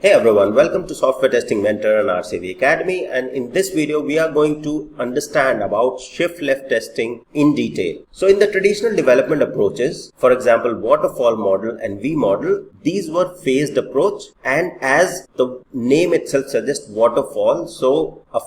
Hey everyone, welcome to Software Testing Mentor and RCV Academy, and in this video we are going to understand about shift left testing in detail. So in the traditional development approaches, for example waterfall model and V model, these were phased approach, and as the name itself suggests, waterfall, so one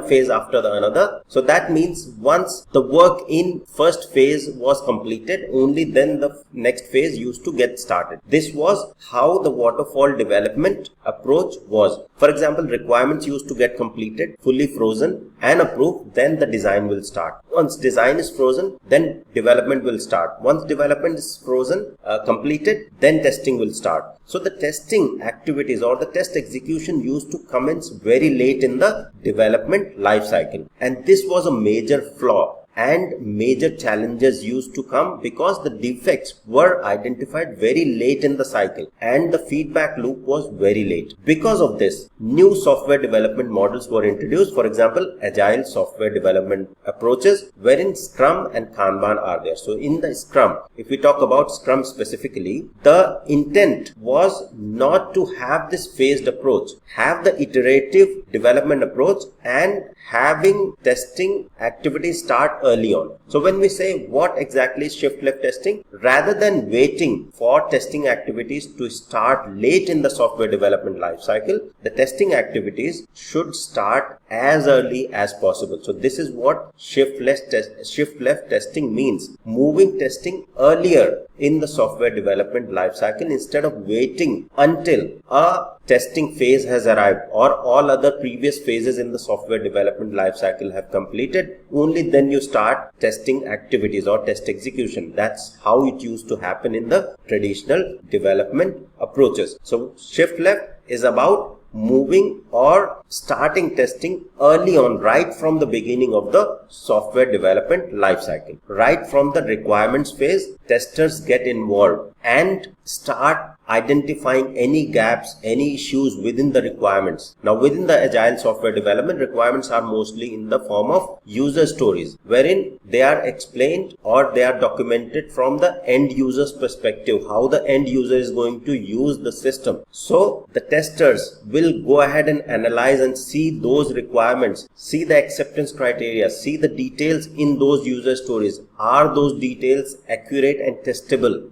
phase after the another. So that means once the work in first phase was completed, only then the next phase used to get started. This was how the waterfall development approach was. For example, requirements used to get completed, fully frozen and approved, then the design will start. Once design is frozen, then development will start. Once development is frozen, completed, then testing will start. So the testing activities or the test execution used to commence very late in the development life cycle, and this was a major flaw. And major challenges used to come because the defects were identified very late in the cycle and the feedback loop was very late. Because of this, new software development models were introduced. For example, Agile software development approaches, wherein Scrum and Kanban are there. So in the Scrum, if we talk about Scrum specifically, the intent was not to have this phased approach, have the iterative development approach and having testing activities start early on. So when we say what exactly is shift left testing, rather than waiting for testing activities to start late in the software development life cycle, the testing activities should start as early as possible. So this is what shift left testing means, moving testing earlier in the software development life cycle instead of waiting until a testing phase has arrived or all other previous phases in the software development life cycle have completed. Only then you start testing activities or test execution. That's how it used to happen in the traditional development approaches. So shift left is about moving or starting testing early on, right from the beginning of the software development life cycle. Right from the requirements phase, testers get involved and start identifying any gaps, any issues within the requirements. Now within the Agile software development, requirements are mostly in the form of user stories, wherein they are explained or they are documented from the end user's perspective, how the end user is going to use the system. So the testers will go ahead and analyze and see those requirements, see the acceptance criteria, see the details in those user stories. Are those details accurate and testable?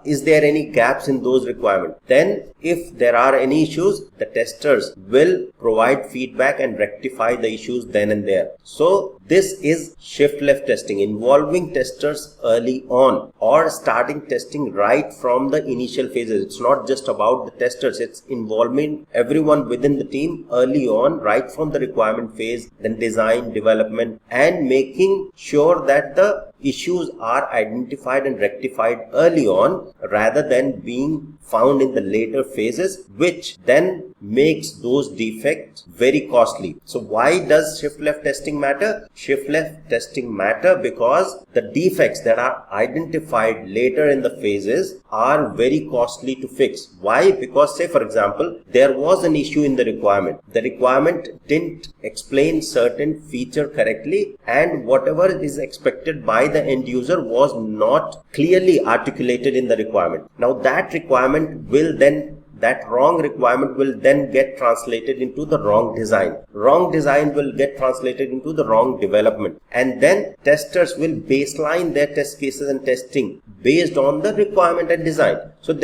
Is there any gaps in those requirements? Then if there are any issues, the testers will provide feedback and rectify the issues then and there. So this is shift left testing, involving testers early on or starting testing right from the initial phases. It's not just about the testers, it's involving everyone within the team early on, right from the requirement phase, then design, development, and making sure that the issues are identified and rectified early on rather than being found in the later phases, which then makes those defects very costly. So why does shift left testing matter? Shift left testing matter because the defects that are identified later in the phases are very costly to fix. Why? Because say for example, there was an issue in the requirement. The requirement didn't explain certain feature correctly, and whatever is expected by the end user was not clearly articulated in the requirement. Now that wrong requirement will then get translated into the wrong design. Wrong design will get translated into the wrong development. And then testers will baseline their test cases and testing based on the requirement and design. So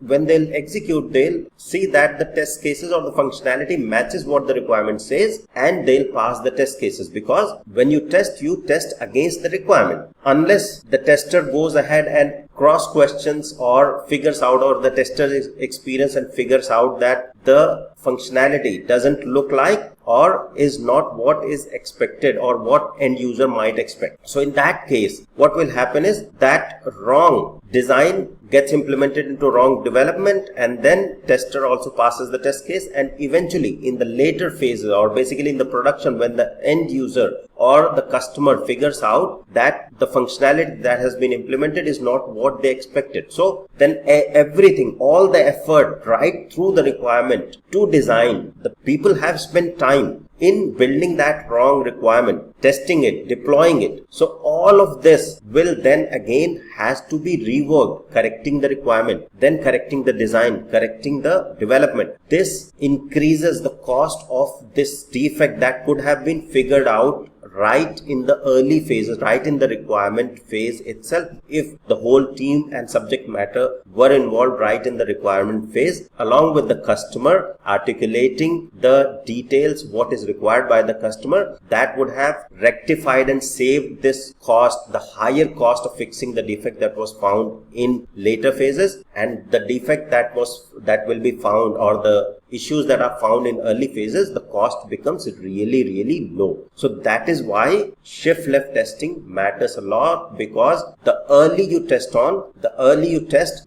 when they'll execute, they'll see that the test cases or the functionality matches what the requirement says, and they'll pass the test cases, because when you test against the requirement. Unless the tester goes ahead and cross questions or figures out, or the tester is experienced and figures out that the functionality doesn't look like or is not what is expected or what end user might expect. So in that case, what will happen is that wrong design gets implemented into wrong development, and then tester also passes the test case, and eventually in the later phases or basically in the production, when the end user or the customer figures out that the functionality that has been implemented is not what they expected. So then everything, all the effort right through the requirement to design, the people have spent time in building that wrong requirement, testing it, deploying it. So all of this will then again has to be reworked, correcting the requirement, then correcting the design, correcting the development. This increases the cost of this defect that could have been figured out right in the early phases, right in the requirement phase itself, if the whole team and subject matter were involved right in the requirement phase, along with the customer, articulating the details, what is required by the customer. That would have rectified and saved this cost, the higher cost of fixing the defect that was found in later phases, and the defect that will be found, or the issues that are found in early phases, the cost becomes really low. So that is why shift left testing matters a lot, because the early you test,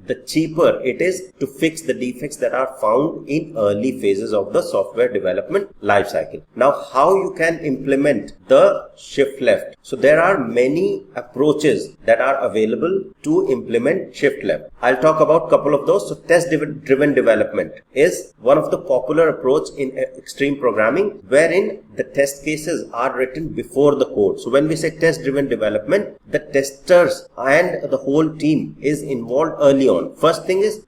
the cheaper it is to fix the defects that are found in early phases of the software development lifecycle. Now, how you can implement the shift left? So there are many approaches that are available to implement shift left. I'll talk about a couple of those. So test driven development is one of the popular approach in extreme programming, wherein the test cases are written before the code. So when we say test driven development, the testers and the whole team is involved early on. First thing is,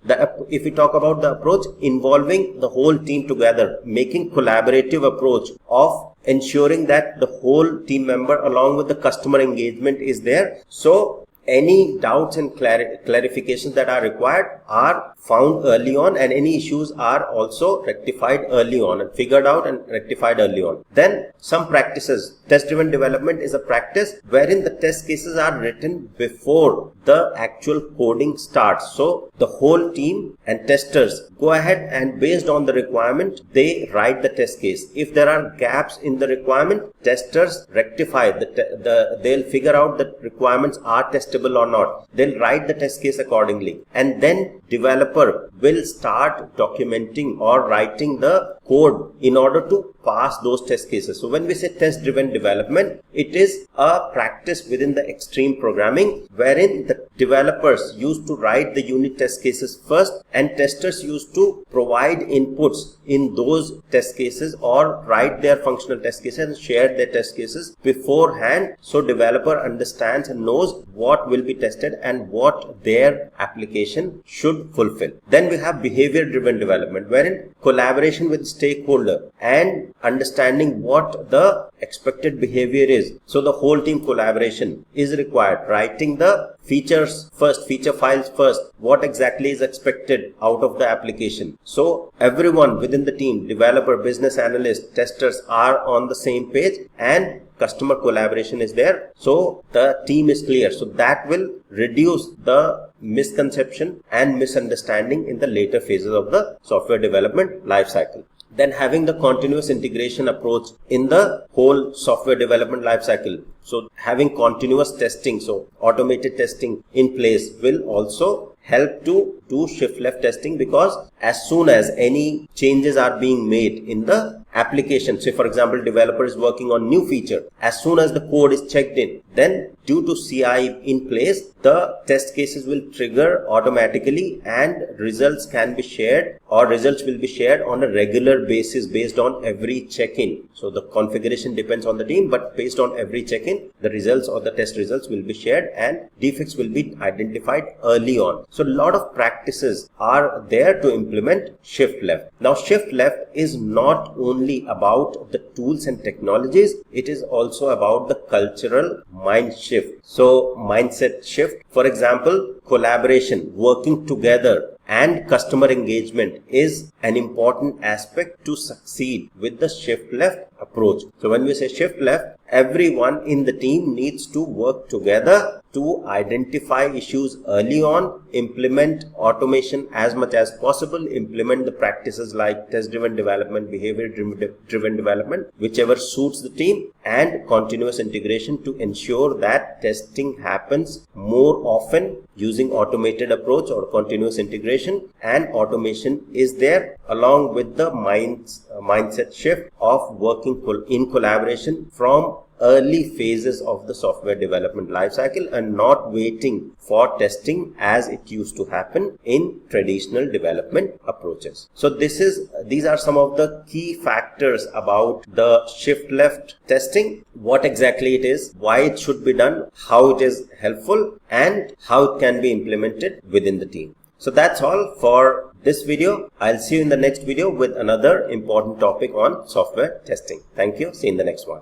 if we talk about the approach, involving the whole team together, making collaborative approach of ensuring that the whole team member along with the customer engagement is there. So any doubts and clarifications that are required are found early on, and any issues are also rectified early on and figured out and rectified early on. Then some practices. Test driven development is a practice wherein the test cases are written before the actual coding starts. So the whole team and testers go ahead and based on the requirement, they write the test case. If there are gaps in the requirement, testers rectify they'll figure out that requirements are testable or not. They'll write the test case accordingly, and then developer will start documenting or writing the code in order to pass those test cases. So when we say test driven development, it is a practice within the extreme programming wherein the developers used to write the unit test cases first, and testers used to provide inputs in those test cases or write their functional test cases and share their test cases beforehand, so developer understands and knows what will be tested and what their application should fulfill. Then we have behavior driven development, wherein collaboration with stakeholder and understanding what the expected behavior is. So the whole team collaboration is required, writing the features first, feature files first, what exactly is expected out of the application. So everyone within the team, developer, business analyst, testers are on the same page, and customer collaboration is there. So the team is clear. So that will reduce the misconception and misunderstanding in the later phases of the software development lifecycle. Then having the continuous integration approach in the whole software development lifecycle. So having continuous testing, so automated testing in place will also help to do shift left testing, because as soon as any changes are being made in the application, say for example developer is working on new feature, as soon as the code is checked in, then due to CI in place, the test cases will trigger automatically and results can be shared, or results will be shared on a regular basis based on every check-in. So the configuration depends on the team, but based on every check-in, the results or the test results will be shared and defects will be identified early on. So a lot of practices are there to implement shift left. Now shift left is not only about the tools and technologies, it is also about the cultural mind shift. So mindset shift, for example, collaboration, working together, and customer engagement is an important aspect to succeed with the shift left approach. So when we say shift left, everyone in the team needs to work together to identify issues early on, implement automation as much as possible, implement the practices like test-driven development, behavior-driven development, whichever suits the team, and continuous integration to ensure that testing happens more often using automated approach or continuous integration, and automation is there along with the mindset shift of working in collaboration from early phases of the software development lifecycle and not waiting for testing as it used to happen in traditional development approaches. So these are some of the key factors about the shift left testing, what exactly it is, why it should be done, how it is helpful, and how it can be implemented within the team. So that's all for this video. I'll see you in the next video with another important topic on software testing. Thank you. See you in the next one.